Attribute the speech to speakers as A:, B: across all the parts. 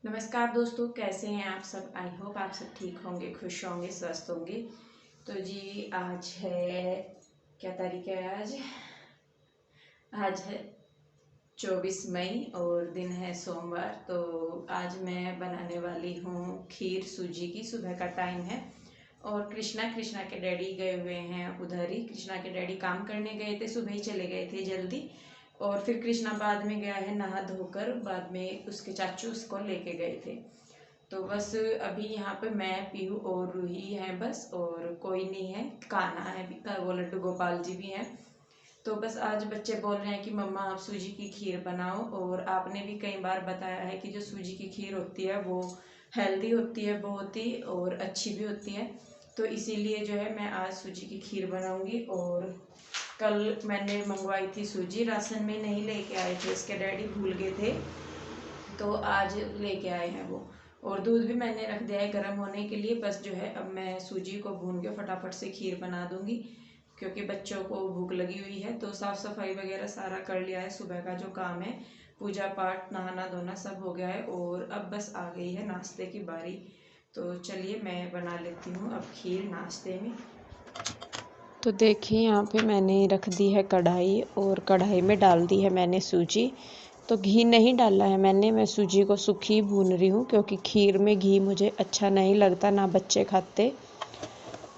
A: नमस्कार दोस्तों, कैसे हैं आप सब। आई होप आप सब ठीक होंगे, खुश होंगे, स्वस्थ होंगे। तो जी आज है, क्या तारीख है आज? आज है 24 मई और दिन है सोमवार। तो आज मैं बनाने वाली हूँ खीर सूजी की। सुबह का टाइम है और कृष्णा के डैडी गए हुए हैं उधर ही। कृष्णा के डैडी काम करने गए थे, सुबह ही चले गए थे जल्दी। और फिर कृष्णा बाद में गया है नहा धोकर, बाद में उसके चाचू उसको लेके गए थे। तो बस अभी यहाँ पे मैं, पीहू और रूही हैं बस, और कोई नहीं है। कान्हा है भी, वो लड्डू गोपाल जी भी हैं। तो बस आज बच्चे बोल रहे हैं कि मम्मा आप सूजी की खीर बनाओ। और आपने भी कई बार बताया है कि जो सूजी की खीर होती है वो हेल्दी होती है बहुत ही, और अच्छी भी होती है। तो इसीलिए जो है मैं आज सूजी की खीर बनाऊंगी। और कल मैंने मंगवाई थी सूजी, राशन में नहीं लेके आए थे, इसके डैडी भूल गए थे, तो आज लेके आए हैं वो। और दूध भी मैंने रख दिया है गर्म होने के लिए। बस जो है अब मैं सूजी को भून के फटाफट से खीर बना दूंगी, क्योंकि बच्चों को भूख लगी हुई है। तो साफ़ सफाई वगैरह सारा कर लिया है, सुबह का जो काम है, पूजा पाठ नहाना धोना सब हो गया है। और अब बस आ गई है नाश्ते की बारी। तो चलिए मैं बना लेती हूँ अब खीर नाश्ते में।
B: तो देखिए यहाँ पे मैंने रख दी है कढ़ाई, और कढ़ाई में डाल दी है मैंने सूजी। तो घी नहीं डाला है मैंने, मैं सूजी को सूखी भून रही हूँ, क्योंकि खीर में घी मुझे अच्छा नहीं लगता, ना बच्चे खाते।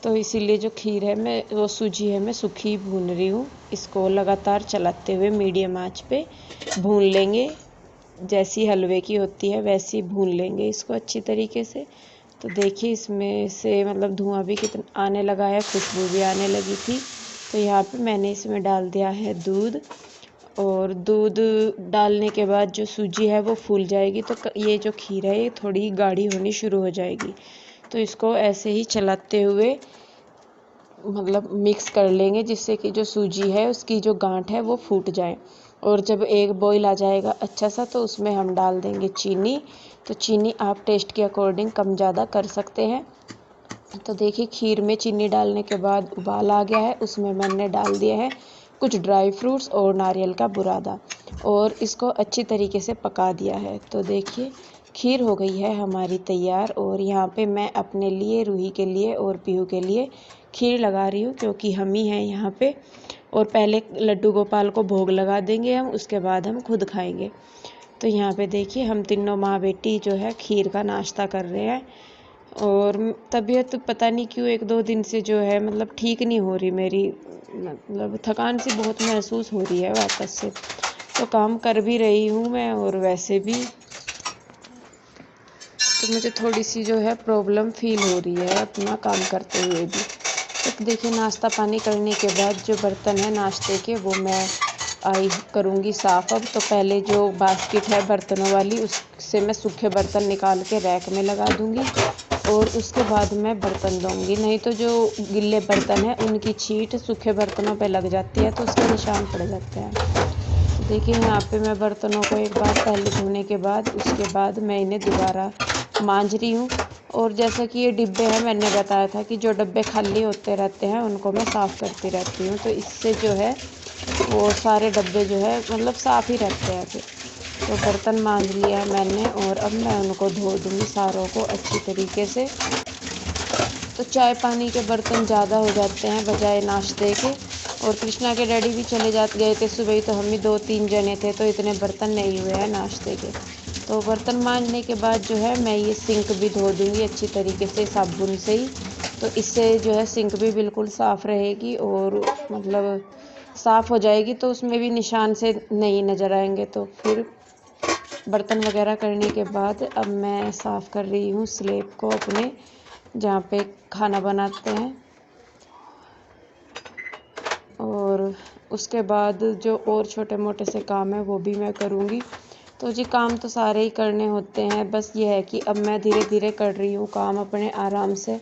B: तो इसीलिए जो खीर है, मैं वो सूजी है मैं सूखी भून रही हूँ। इसको लगातार चलाते हुए मीडियम आंच पे भून लेंगे। जैसी हलवे की होती है वैसी भून लेंगे इसको अच्छी तरीके से। तो देखिए इसमें से मतलब धुआं भी कितना आने लगा है, खुशबू भी आने लगी थी। तो यहाँ पे मैंने इसमें डाल दिया है दूध। और दूध डालने के बाद जो सूजी है वो फूल जाएगी, तो ये जो खीर है ये थोड़ी गाढ़ी होनी शुरू हो जाएगी। तो इसको ऐसे ही चलाते हुए मतलब मिक्स कर लेंगे, जिससे कि जो सूजी है उसकी जो गांठ है वो फूट जाए। और जब एक बॉईल आ जाएगा अच्छा सा, तो उसमें हम डाल देंगे चीनी। तो चीनी आप टेस्ट के अकॉर्डिंग कम ज़्यादा कर सकते हैं। तो देखिए खीर में चीनी डालने के बाद उबाल आ गया है, उसमें मैंने डाल दिया है कुछ ड्राई फ्रूट्स और नारियल का बुरादा, और इसको अच्छी तरीके से पका दिया है। तो देखिए खीर हो गई है हमारी तैयार। और यहाँ पे मैं अपने लिए, रूही के लिए और पीहू के लिए खीर लगा रही हूँ, क्योंकि हम ही हैं यहाँ पे। और पहले लड्डू गोपाल को भोग लगा देंगे हम, उसके बाद हम खुद खाएंगे। तो यहाँ पे देखिए हम तीनों माँ बेटी जो है खीर का नाश्ता कर रहे हैं। और तबीयत पता नहीं क्यों 1-2 दिन से जो है मतलब ठीक नहीं हो रही मेरी, मतलब थकान सी बहुत महसूस हो रही है वापस से। तो काम कर भी रही हूँ मैं, और वैसे भी तो मुझे थोड़ी सी जो है प्रॉब्लम फील हो रही है अपना काम करते हुए भी। तो देखिए नाश्ता पानी करने के बाद जो बर्तन है नाश्ते के, वो मैं आई करूँगी साफ़। अब तो पहले जो बास्केट है बर्तनों वाली, उससे मैं सूखे बर्तन निकाल के रैक में लगा दूँगी, और उसके बाद मैं बर्तन धोऊँगी। नहीं तो जो गिल्ले बर्तन हैं उनकी छींट सूखे बर्तनों पे लग जाती है, तो उसके निशान पड़ जाते हैं। तो देखिए यहाँ पे मैं बर्तनों को एक बार पहले धोने के बाद, उसके बाद मैं इन्हें दोबारा मांज रही हूँ। और जैसा कि ये डिब्बे हैं, मैंने बताया था कि जो डब्बे खाली होते रहते हैं उनको मैं साफ़ करती रहती हूँ। तो इससे जो है वो सारे डब्बे जो है मतलब साफ़ ही रहते हैं फिर। तो बर्तन मांज लिया है मैंने, और अब मैं उनको धो दूँगी सारों को अच्छी तरीके से। तो चाय पानी के बर्तन ज़्यादा हो जाते हैं बजाय नाश्ते के। और कृष्णा के डैडी भी चले जाते गए थे सुबह ही, तो हम ही 2-3 जने थे, तो इतने बर्तन नहीं हुए हैं नाश्ते के। तो बर्तन मांजने के बाद जो है मैं ये सिंक भी धो दूँगी अच्छी तरीके से साबुन से ही। तो इससे जो है सिंक भी बिल्कुल साफ़ रहेगी, और मतलब साफ़ हो जाएगी, तो उसमें भी निशान से नहीं नज़र आएंगे। तो फिर बर्तन वगैरह करने के बाद अब मैं साफ़ कर रही हूँ स्लेब को अपने, जहाँ पे खाना बनाते हैं। और उसके बाद जो और छोटे मोटे से काम है वो भी मैं करूँगी। तो जी काम तो सारे ही करने होते हैं, बस ये है कि अब मैं धीरे धीरे कर रही हूँ काम अपने आराम से।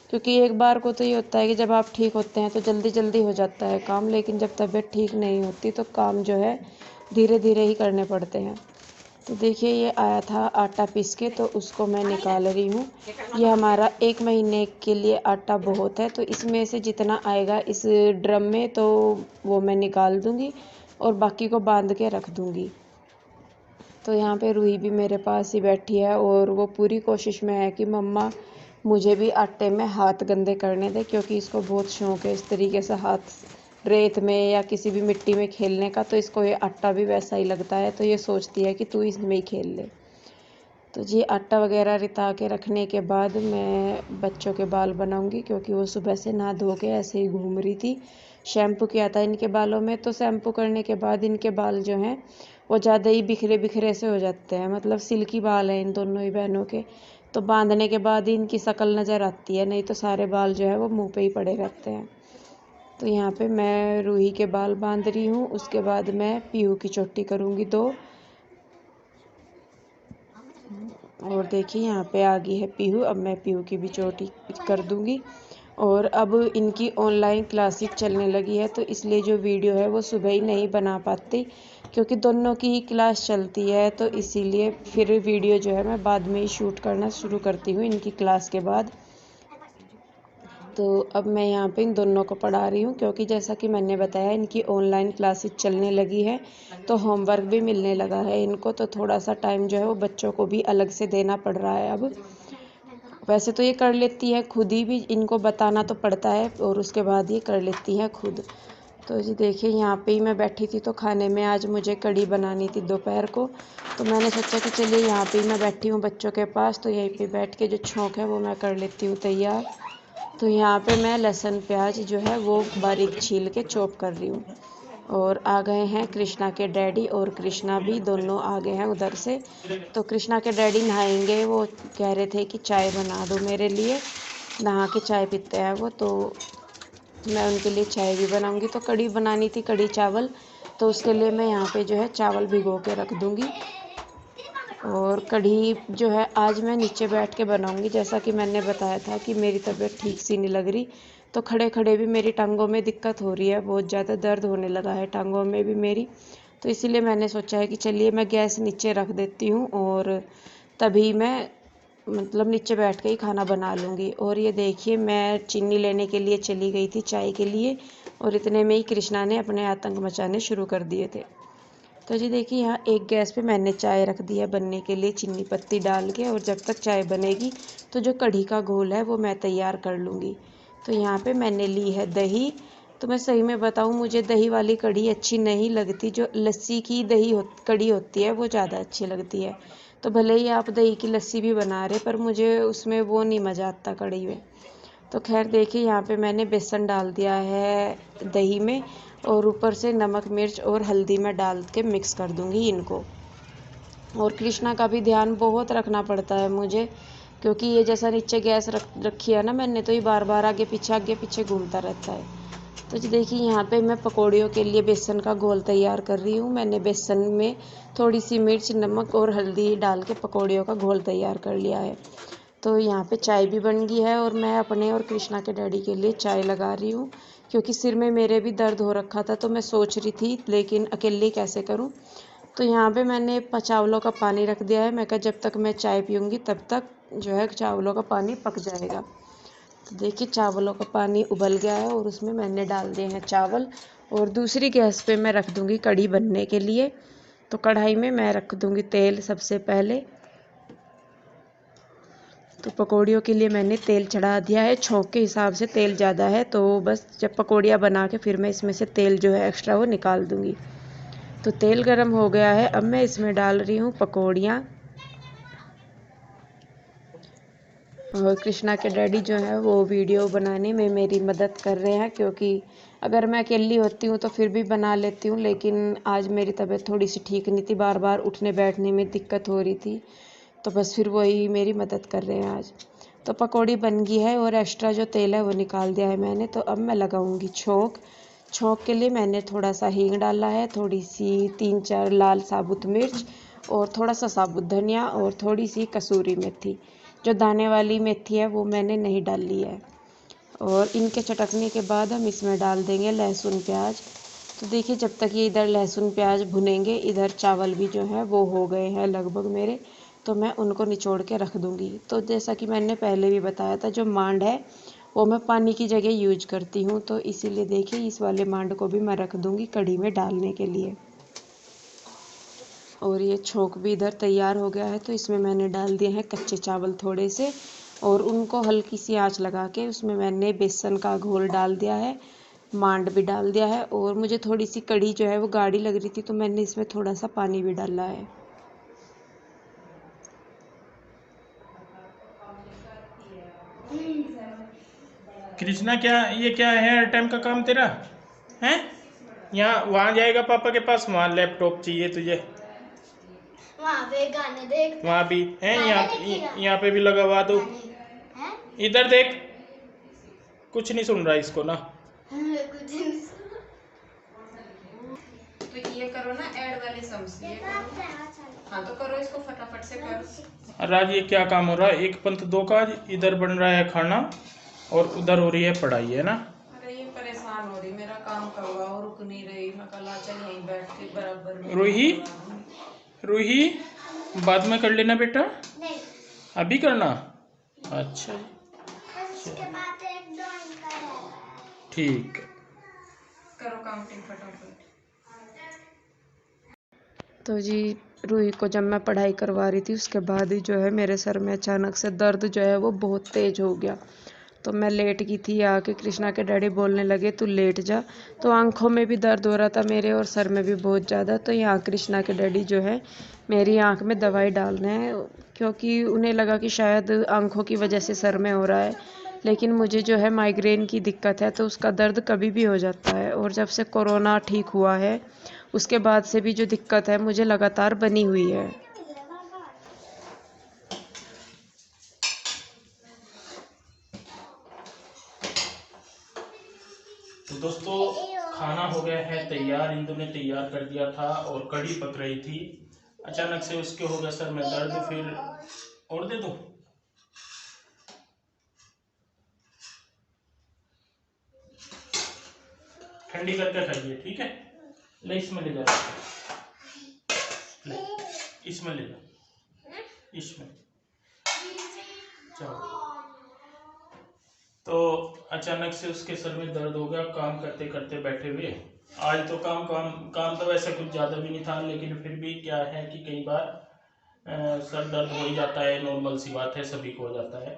B: क्योंकि एक बार को तो ये होता है कि जब आप ठीक होते हैं तो जल्दी जल्दी हो जाता है काम, लेकिन जब तबीयत ठीक नहीं होती तो काम जो है धीरे धीरे ही करने पड़ते हैं। तो देखिए ये आया था आटा पीस के, तो उसको मैं निकाल रही हूँ। ये हमारा 1 महीने के लिए आटा बहुत है, तो इसमें से जितना आएगा इस ड्रम में तो वो मैं निकाल दूँगी, और बाकी को बांध के रख दूँगी। तो यहाँ पे रूही भी मेरे पास ही बैठी है और वो पूरी कोशिश में है कि मम्मा मुझे भी आटे में हाथ गंदे करने दे, क्योंकि इसको बहुत शौक है इस तरीके से हाथ रेत में या किसी भी मिट्टी में खेलने का। तो इसको ये आटा भी वैसा ही लगता है, तो ये सोचती है कि तू इसमें ही खेल ले। तो जी आटा वगैरह रिता के रखने के बाद मैं बच्चों के बाल बनाऊंगी, क्योंकि वो सुबह से नहा धो के ऐसे ही घूम रही थी। शैम्पू किया था इनके बालों में, तो शैम्पू करने के बाद इनके बाल जो हैं वो ज़्यादा ही बिखरे बिखरे से हो जाते हैं, मतलब सिल्की बाल हैं इन दोनों ही बहनों के। तो बांधने के बाद ही इनकी शक्ल नज़र आती है, नहीं तो सारे बाल जो है वो मुँह पे ही पड़े रहते हैं। तो यहाँ पे मैं रूही के बाल बांध रही हूँ, उसके बाद मैं पीहू की चोटी करूँगी 2। और देखिए यहाँ पे आ गई है पीहू, अब मैं पीहू की भी चोटी कर दूँगी। और अब इनकी ऑनलाइन क्लासेस चलने लगी है, तो इसलिए जो वीडियो है वो सुबह ही नहीं बना पाती, क्योंकि दोनों की ही क्लास चलती है। तो इसीलिए फिर वीडियो जो है मैं बाद में ही शूट करना शुरू करती हूँ इनकी क्लास के बाद। तो अब मैं यहाँ पे इन दोनों को पढ़ा रही हूँ, क्योंकि जैसा कि मैंने बताया इनकी ऑनलाइन क्लासेस चलने लगी है, तो होमवर्क भी मिलने लगा है इनको। तो थोड़ा सा टाइम जो है वो बच्चों को भी अलग से देना पड़ रहा है अब। वैसे तो ये कर लेती है खुद ही, भी इनको बताना तो पड़ता है और उसके बाद ये कर लेती हैं खुद। तो जी देखिए यहाँ पे ही मैं बैठी थी, तो खाने में आज मुझे कढ़ी बनानी थी दोपहर को। तो मैंने सोचा कि चलिए यहाँ पे ही मैं बैठी हूँ बच्चों के पास, तो यहीं पे बैठ के जो छौंक है वो मैं कर लेती हूँ तैयार। तो यहाँ पे मैं लहसुन प्याज जो है वो बारीक छील के चॉप कर रही हूँ। और आ गए हैं कृष्णा के डैडी, और कृष्णा भी दोनों आ गए हैं उधर से। तो कृष्णा के डैडी नहाएंगे, वो कह रहे थे कि चाय बना दो मेरे लिए, नहा के चाय पीते हैं वो। तो मैं उनके लिए चाय भी बनाऊंगी। तो कढ़ी बनानी थी, कढ़ी चावल, तो उसके लिए मैं यहाँ पे जो है चावल भिगो के रख दूँगी। और कढ़ी जो है आज मैं नीचे बैठ के बनाऊंगी, जैसा कि मैंने बताया था कि मेरी तबीयत ठीक सी नहीं लग रही। तो खड़े खड़े भी मेरी टांगों में दिक्कत हो रही है, बहुत ज़्यादा दर्द होने लगा है टांगों में भी मेरी। तो इसीलिए मैंने सोचा है कि चलिए मैं गैस नीचे रख देती हूँ और तभी मैं मतलब नीचे बैठ के ही खाना बना लूँगी। और ये देखिए मैं चीनी लेने के लिए चली गई थी चाय के लिए, और इतने में ही कृष्णा ने अपने आतंक मचाने शुरू कर दिए थे। तो जी देखिए यहाँ एक गैस पे मैंने चाय रख दी है बनने के लिए चीनी पत्ती डाल के, और जब तक चाय बनेगी तो जो कढ़ी का घोल है वो मैं तैयार कर लूँगी। तो यहाँ पे मैंने ली है दही। तो मैं सही में बताऊँ, मुझे दही वाली कढ़ी अच्छी नहीं लगती, जो लस्सी की कढ़ी होती है वो ज़्यादा अच्छी लगती है। तो भले ही आप दही की लस्सी भी बना रहे, पर मुझे उसमें वो नहीं मज़ा आता कढ़ी में। तो खैर देखिए यहाँ पे मैंने बेसन डाल दिया है दही में, और ऊपर से नमक मिर्च और हल्दी में डाल के मिक्स कर दूँगी इनको। और कृष्णा का भी ध्यान बहुत रखना पड़ता है मुझे, क्योंकि ये जैसा नीचे गैस रखी है ना मैंने, तो ये बार बार आगे पीछे घूमता रहता है। तो जी देखिए यहाँ पे मैं पकौड़ियों के लिए बेसन का घोल तैयार कर रही हूँ। मैंने बेसन में थोड़ी सी मिर्च नमक और हल्दी डाल के पकौड़ियों का घोल तैयार कर लिया है। तो यहाँ पे चाय भी बन गई है, और मैं अपने और कृष्णा के डैडी के लिए चाय लगा रही हूँ, क्योंकि सिर में मेरे भी दर्द हो रखा था। तो मैं सोच रही थी लेकिन अकेले कैसे करूँ। तो यहाँ पे मैंने चावलों का पानी रख दिया है, मैं कहा जब तक मैं चाय पीऊँगी तब तक जो है चावलों का पानी पक जाएगा। तो देखिए चावलों का पानी उबल गया है, और उसमें मैंने डाल दिए हैं चावल। और दूसरी गैस पे मैं रख दूँगी कढ़ी बनने के लिए। तो कढ़ाई में मैं रख दूँगी तेल सबसे पहले। तो पकौड़ियों के लिए मैंने तेल चढ़ा दिया है, छौंक के हिसाब से तेल ज़्यादा है, तो बस जब पकौड़ियाँ बना के फिर मैं इसमें से तेल जो है एक्स्ट्रा वो निकाल दूँगी। तो तेल गरम हो गया है, अब मैं इसमें डाल रही हूँ पकौड़ियाँ। और कृष्णा के डैडी जो है वो वीडियो बनाने में मेरी मदद कर रहे हैं, क्योंकि अगर मैं अकेली होती हूँ तो फिर भी बना लेती हूँ, लेकिन आज मेरी तबीयत थोड़ी सी ठीक नहीं थी, बार बार उठने बैठने में दिक्कत हो रही थी। तो बस फिर वही मेरी मदद कर रहे हैं आज। तो पकौड़ी बन गई है, और एक्स्ट्रा जो तेल है वो निकाल दिया है मैंने। तो अब मैं लगाऊंगी छौंक। छौंक के लिए मैंने थोड़ा सा हींग डाला है, थोड़ी सी 3-4 लाल साबुत मिर्च, और थोड़ा सा साबुत धनिया, और थोड़ी सी कसूरी मेथी। जो दाने वाली मेथी है वो मैंने नहीं डाली है। और इनके चटकने के बाद हम इसमें डाल देंगे लहसुन प्याज। तो देखिए जब तक ये इधर लहसुन प्याज भुनेंगे, इधर चावल भी जो है वो हो गए हैं लगभग मेरे। तो मैं उनको निचोड़ के रख दूँगी। तो जैसा कि मैंने पहले भी बताया था, जो मांड है वो मैं पानी की जगह यूज करती हूँ, तो इसीलिए देखिए इस वाले मांड को भी मैं रख दूँगी कढ़ी में डालने के लिए। और ये छोंक भी इधर तैयार हो गया है। तो इसमें मैंने डाल दिए हैं कच्चे चावल थोड़े से, और उनको हल्की सी आंच लगा के उसमें मैंने बेसन का घोल डाल दिया है, मांड भी डाल दिया है। और मुझे थोड़ी सी कढ़ी जो है वो गाढ़ी लग रही थी, तो मैंने इसमें थोड़ा सा पानी भी डाला है।
C: कृष्णा, क्या ये क्या है हर टाइम का काम तेरा है? यहाँ वहाँ जाएगा पापा के पास, वहाँ लैपटॉप चाहिए तुझे,
D: वहाँ पे गाने देख,
C: वहाँ भी है,
D: गाने
C: यहाँ
D: देखेगा।
C: यहाँ पे भी लगवा दो।
D: हैं?
C: इधर देख, कुछ नहीं सुन रहा इसको ना।
D: कुछ नहीं।
A: तो ये करो ना, ऐड वाले सम्स ये करो। हाँ तो करो इसको फटाफट से करो।
C: और आज ये क्या काम हो रहा है, एक पंथ दो काज, इधर बन रहा है खाना और उधर हो रही है पढ़ाई, है ना?
A: अरे ये परेशान हो रही, मेरा काम करवाओ, रुक नहीं रही। मैं कल चल यहीं बैठ के बराबर में
C: रूही, रूही बाद में कर लेना बेटा,
D: नहीं,
C: अभी करना? अच्छा
D: उसके बाद एक ड्राइंग करेगा।
C: ठीक।
A: करो काउंटिंग फटाफट।
B: तो जी रूही को जब मैं पढ़ाई करवा रही थी उसके बाद ही जो है मेरे सर में अचानक से दर्द जो है वो बहुत तेज हो गया। तो मैं लेट गई थी, आके कृष्णा के डैडी बोलने लगे तू लेट जा। तो आंखों में भी दर्द हो रहा था मेरे, और सर में भी बहुत ज़्यादा। तो यहाँ कृष्णा के डैडी जो है मेरी आंख में दवाई डाल रहे हैं, क्योंकि उन्हें लगा कि शायद आंखों की वजह से सर में हो रहा है। लेकिन मुझे जो है माइग्रेन की दिक्कत है, तो उसका दर्द कभी भी हो जाता है। और जब से कोरोना ठीक हुआ है उसके बाद से भी जो दिक्कत है मुझे लगातार बनी हुई है।
C: तो दोस्तों खाना हो गया है तैयार, इंदु ने तैयार कर दिया था और कढ़ी पक रही थी। अचानक से उसके हो गया सर में दर्द, फिर और दे दूं? ठंडी करके खाइए, ठीक है? ले इसमें ले जा, ले इसमें ले जा, इसमें चलो। तो अचानक से उसके सर में दर्द हो गया काम करते करते बैठे हुए। आज तो काम तो वैसे कुछ ज़्यादा भी नहीं था, लेकिन फिर भी क्या है कि कई बार सर दर्द हो ही जाता है, नॉर्मल सी बात है, सभी को हो जाता है।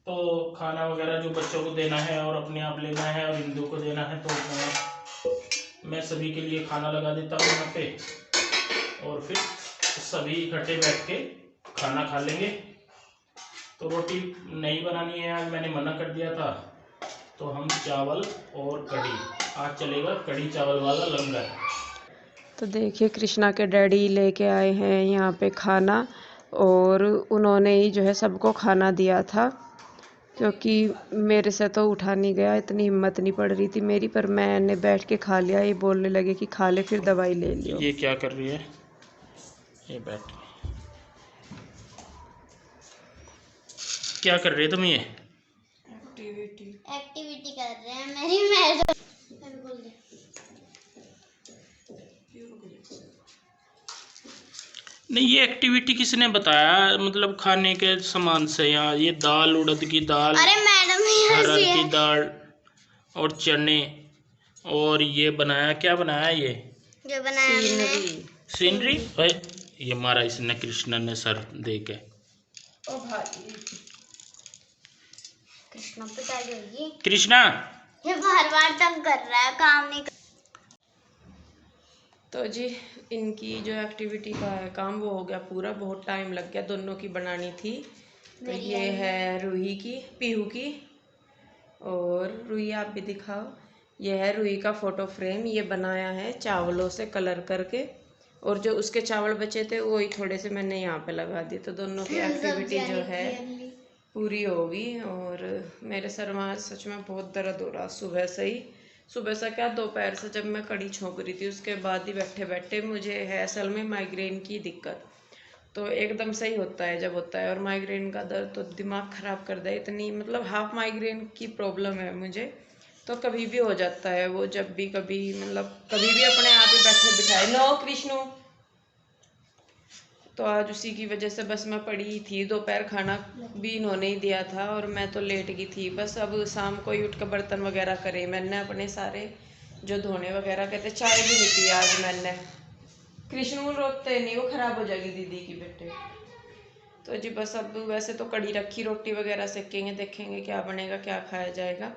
C: तो खाना वगैरह जो बच्चों को देना है और अपने आप लेना है और इंदु को देना है, तो मैं सभी के लिए खाना लगा देता हूँ यहाँ पे, और फिर सभी इकट्ठे बैठ के खाना खा लेंगे। तो रोटी नहीं बनानी है आज, मैंने मना कर दिया था। तो हम चावल और कढ़ी, आज चलेगा कढ़ी चावल वाला लंगर।
B: तो देखिए कृष्णा के डैडी लेके आए हैं यहाँ पे खाना, और उन्होंने ही जो है सबको खाना दिया था, क्योंकि मेरे से तो उठा नहीं गया, इतनी हिम्मत नहीं पड़ रही थी मेरी। पर मैंने बैठ के खा लिया। ये बोलने लगे कि खा ले फिर दवाई ले लियो।
C: ये क्या कर रही है? ये बैठ, क्या कर रहे तुम? ये
D: एक्टिविटी कर रहे हैं मेरी मैडम। बोल दे।
C: नहीं, ये एक्टिविटी किसने बताया? मतलब खाने के सामान से? यहाँ ये दाल, उड़द की दाल,
D: अरे मैडम
C: अरहर की दाल और चने, और ये बनाया, क्या बनाया ये?
D: जो बनाया हमने
C: सीनरी। ये मारा इसने, कृष्णा ने सर दे के।
A: ओ भाई
D: कृष्णा पिटाई होगी।
C: कृष्णा
D: ये बार बार तंग कर रहा है, काम नहीं कर।
B: तो जी इनकी जो एक्टिविटी का है काम वो हो गया पूरा। बहुत टाइम लग गया, दोनों की बनानी थी। तो ये है रूही की, पीहू की, और रूही आप भी दिखाओ। ये है रूही का फोटो फ्रेम, ये बनाया है चावलों से कलर करके, और जो उसके चावल बचे थे वही थोड़े से मैंने यहाँ पे लगा दिए। तो दोनों की एक्टिविटी जो है पूरी होगी। और मेरे सर में सच में बहुत दर्द हो रहा सुबह से ही। सुबह से क्या, दोपहर से जब मैं कढ़ी छोंक रही थी उसके बाद ही बैठे बैठे मुझे है असल में माइग्रेन की दिक्कत। तो एकदम सही होता है जब होता है, और माइग्रेन का दर्द तो दिमाग ख़राब कर दे। इतनी मतलब हाफ माइग्रेन की प्रॉब्लम है मुझे, तो कभी भी हो जाता है वो, जब भी कभी मतलब कभी भी अपने आप ही बैठे बिठाए। नो कृष्णु। तो आज उसी की वजह से बस मैं पड़ी थी, दोपहर खाना भी इन्होंने ही दिया था और मैं तो लेट गई थी। बस अब शाम को ही उठ कर बर्तन वगैरह करे मैंने अपने सारे, जो धोने वगैरह कहते। चाय भी नहीं पी आज मैंने। कृष्णू रोते नहीं, वो खराब हो जाएगी दीदी की बेटे। तो जी बस अब वैसे तो कड़ी रखी, रोटी वगैरह सेकेंगे, देखेंगे क्या बनेगा, क्या खाया जाएगा।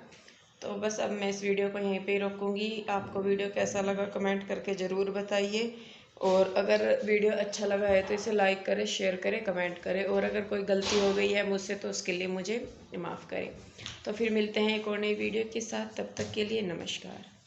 B: तो बस अब मैं इस वीडियो को यहीं पे ही रोकूंगी। आपको वीडियो कैसा लगा कमेंट करके ज़रूर बताइए, और अगर वीडियो अच्छा लगा है तो इसे लाइक करें, शेयर करें, कमेंट करें, और अगर कोई गलती हो गई है मुझसे तो उसके लिए मुझे माफ़ करें। तो फिर मिलते हैं एक और नई वीडियो के साथ, तब तक के लिए नमस्कार।